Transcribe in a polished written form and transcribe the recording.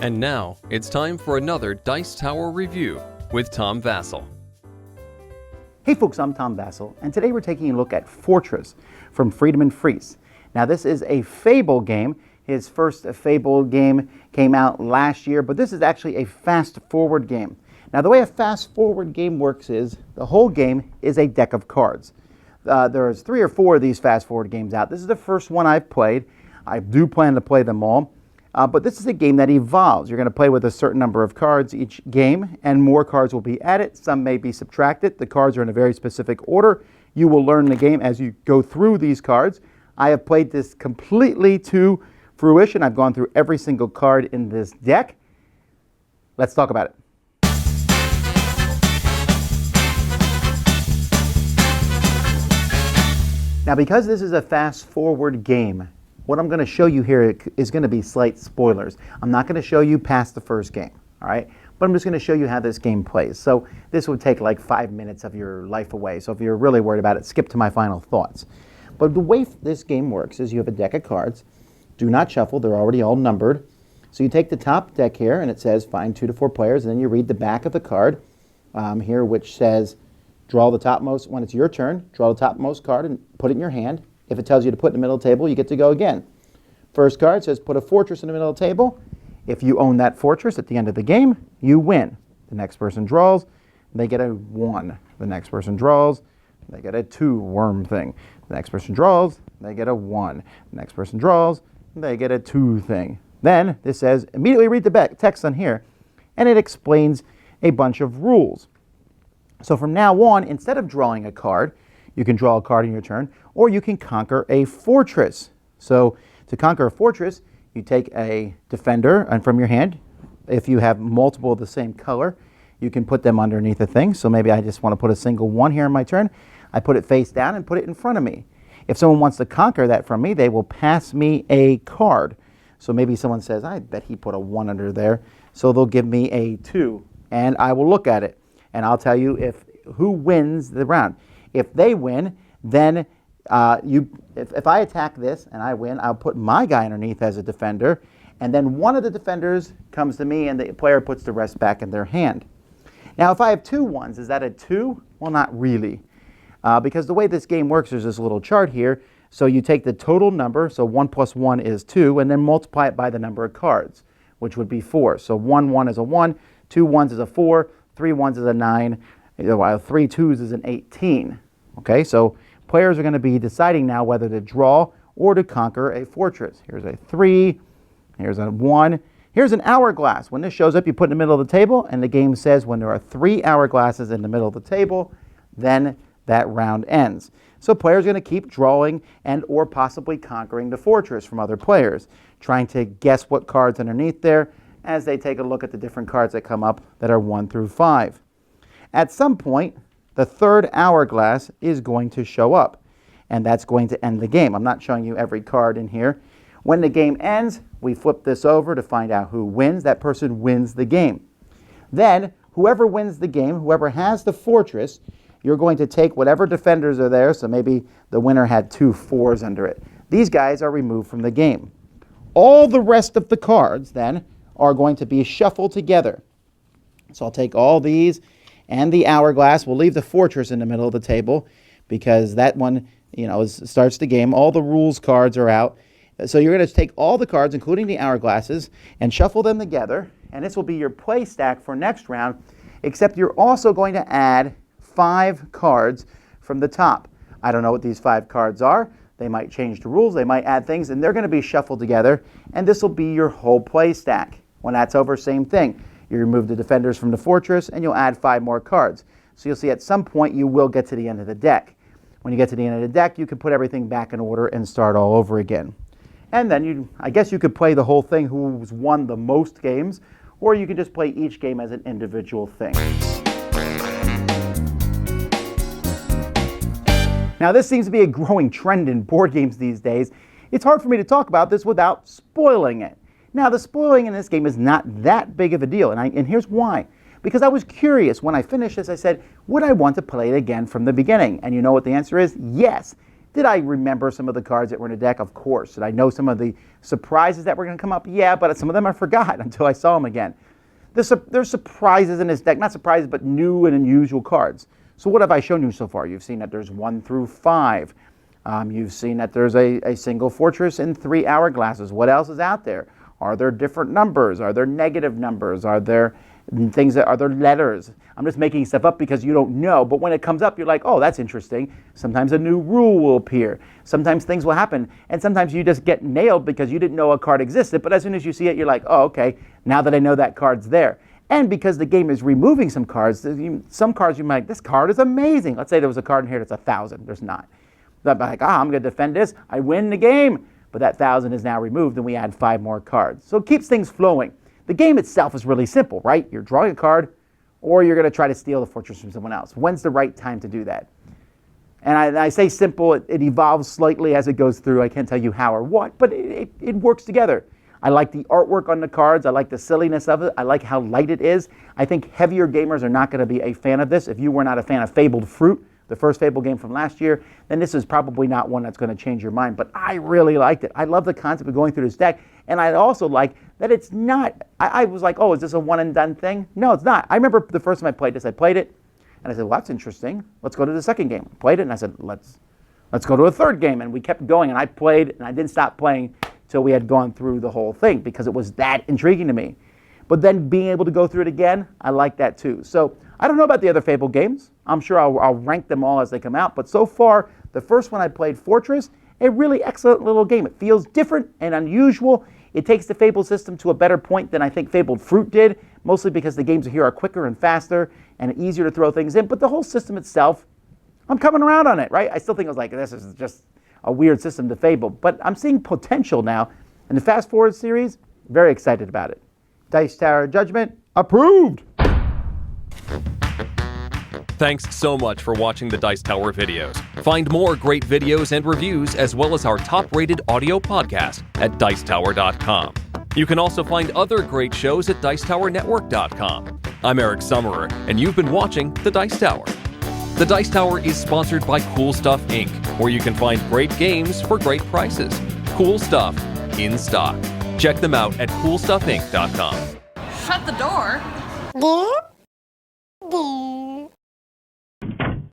And now, it's time for another Dice Tower review with Tom Vasel. Hey folks, I'm Tom Vasel, and today we're taking a look at Fortress from Friedemann Friese. Now this is a Fable game. His first Fable game came out last year, but this is actually a fast-forward game. Now the way a fast-forward game works is, the whole game is a deck of cards. There's 3 or 4 of these fast-forward games out. This is the first one I've played. I do plan to play them all. But this is a game that evolves. You're going to play with a certain number of cards each game, and more cards will be added. Some may be subtracted. The cards are in a very specific order. You will learn the game as you go through these cards. I have played this completely to fruition. I've gone through every single card in this deck. Let's talk about it. Now, because this is a fast-forward game, what I'm going to show you here is going to be slight spoilers. I'm not going to show you past the first game, all right? But I'm just going to show you how this game plays. So this would take like 5 minutes of your life away. So if you're really worried about it, skip to my final thoughts. But the way this game works is you have a deck of cards. Do not shuffle. They're already all numbered. So you take the top deck here, and it says find 2 to 4 players. And then you read the back of the card here, which says draw the topmost. When it's your turn, draw the topmost card and put it in your hand. If it tells you to put it in the middle of the table, you get to go again. First card says put a fortress in the middle of the table. If you own that fortress at the end of the game, you win. The next person draws, they get a 1. The next person draws, they get a 2 worm thing. The next person draws, they get a 1. The next person draws, they get a 2 thing. Then this says immediately read the text on here, and it explains a bunch of rules. So from now on, instead of drawing a card, you can draw a card in your turn, or you can conquer a fortress. So to conquer a fortress, you take a defender and from your hand. If you have multiple of the same color, you can put them underneath a thing. So maybe I just want to put a single 1 here in my turn. I put it face down and put it in front of me. If someone wants to conquer that from me, they will pass me a card. So maybe someone says, I bet he put a 1 under there. So they'll give me a 2, and I will look at it, and I'll tell you who wins the round. If they win, then if I attack this and I win, I'll put my guy underneath as a defender, and then one of the defenders comes to me and the player puts the rest back in their hand. Now, if I have 2 1s, is that a 2? Well, not really. Because the way this game works, there's this little chart here. So you take the total number, so 1 plus 1 is 2, and then multiply it by the number of cards, which would be 4. So 1 1 is a 1, 2 1s is a 4, 3 1s is a 9, while 3 2s is an 18. Okay, so players are going to be deciding now whether to draw or to conquer a fortress. Here's a 3, here's a 1, here's an hourglass. When this shows up, you put it in the middle of the table, and the game says when there are 3 hourglasses in the middle of the table, then that round ends. So players are going to keep drawing and or possibly conquering the fortress from other players, trying to guess what cards underneath there as they take a look at the different cards that come up that are 1 through 5. At some point, the 3rd hourglass is going to show up, and that's going to end the game. I'm not showing you every card in here. When the game ends, we flip this over to find out who wins. That person wins the game. Then, whoever wins the game, whoever has the fortress, you're going to take whatever defenders are there, so maybe the winner had 2 4s under it. These guys are removed from the game. All the rest of the cards, then, are going to be shuffled together. So I'll take all these and the hourglass. We'll leave the fortress in the middle of the table because that one, starts the game. All the rules cards are out. So you're going to take all the cards, including the hourglasses, and shuffle them together. And this will be your play stack for next round, except you're also going to add 5 cards from the top. I don't know what these 5 cards are. They might change the rules. They might add things, and they're going to be shuffled together. And this will be your whole play stack. When that's over, same thing. You remove the defenders from the fortress, and you'll add 5 more cards. So you'll see at some point you will get to the end of the deck. When you get to the end of the deck, you can put everything back in order and start all over again. And then I guess you could play the whole thing who's won the most games, or you can just play each game as an individual thing. Now, this seems to be a growing trend in board games these days. It's hard for me to talk about this without spoiling it. Now, the spoiling in this game is not that big of a deal, and here's why. Because I was curious when I finished this, I said, would I want to play it again from the beginning? And you know what the answer is? Yes. Did I remember some of the cards that were in the deck? Of course. Did I know some of the surprises that were going to come up? Yeah, but some of them I forgot until I saw them again. There's surprises in this deck, not surprises, but new and unusual cards. So what have I shown you so far? You've seen that there's 1 through 5. You've seen that there's a single fortress and 3 hourglasses. What else is out there? Are there different numbers? Are there negative numbers? Are there are there letters? I'm just making stuff up because you don't know. But when it comes up, you're like, oh, that's interesting. Sometimes a new rule will appear. Sometimes things will happen. And sometimes you just get nailed because you didn't know a card existed. But as soon as you see it, you're like, oh, okay, now that I know that card's there. And because the game is removing some cards you might, this card is amazing. Let's say there was a card in here that's 1,000. There's not. I'm like, I'm going to defend this. I win the game. But that 1,000 is now removed, and we add 5 more cards. So it keeps things flowing. The game itself is really simple, right? You're drawing a card, or you're going to try to steal the fortress from someone else. When's the right time to do that? And I say simple, it evolves slightly as it goes through. I can't tell you how or what, but it works together. I like the artwork on the cards. I like the silliness of it. I like how light it is. I think heavier gamers are not going to be a fan of this. If you were not a fan of Fabled Fruit, the first Fable game from last year, then this is probably not one that's going to change your mind. But I really liked it. I love the concept of going through this deck. And I also like that it's not, I was like, oh, is this a one and done thing? No, it's not. I remember the first time I played this, I played it, and I said, well, that's interesting. Let's go to the second game. I played it, and I said, let's go to a third game. And we kept going, and I played, and I didn't stop playing till we had gone through the whole thing because it was that intriguing to me. But then being able to go through it again, I like that too. So I don't know about the other Fable games. I'm sure I'll rank them all as they come out. But so far, the first one I played, Fortress, a really excellent little game. It feels different and unusual. It takes the Fable system to a better point than I think Fabled Fruit did, mostly because the games here are quicker and faster and easier to throw things in. But the whole system itself, I'm coming around on it, right? I still think I was like, this is just a weird system to Fable. But I'm seeing potential now. In the Fast Forward series, very excited about it. Dice Tower Judgment, approved! Thanks so much for watching the Dice Tower videos. Find more great videos and reviews, as well as our top-rated audio podcast at Dicetower.com. You can also find other great shows at Dicetowernetwork.com. I'm Eric Summerer, and you've been watching The Dice Tower. The Dice Tower is sponsored by Cool Stuff Inc., where you can find great games for great prices. Cool stuff in stock. Check them out at CoolStuffInc.com. Shut the door.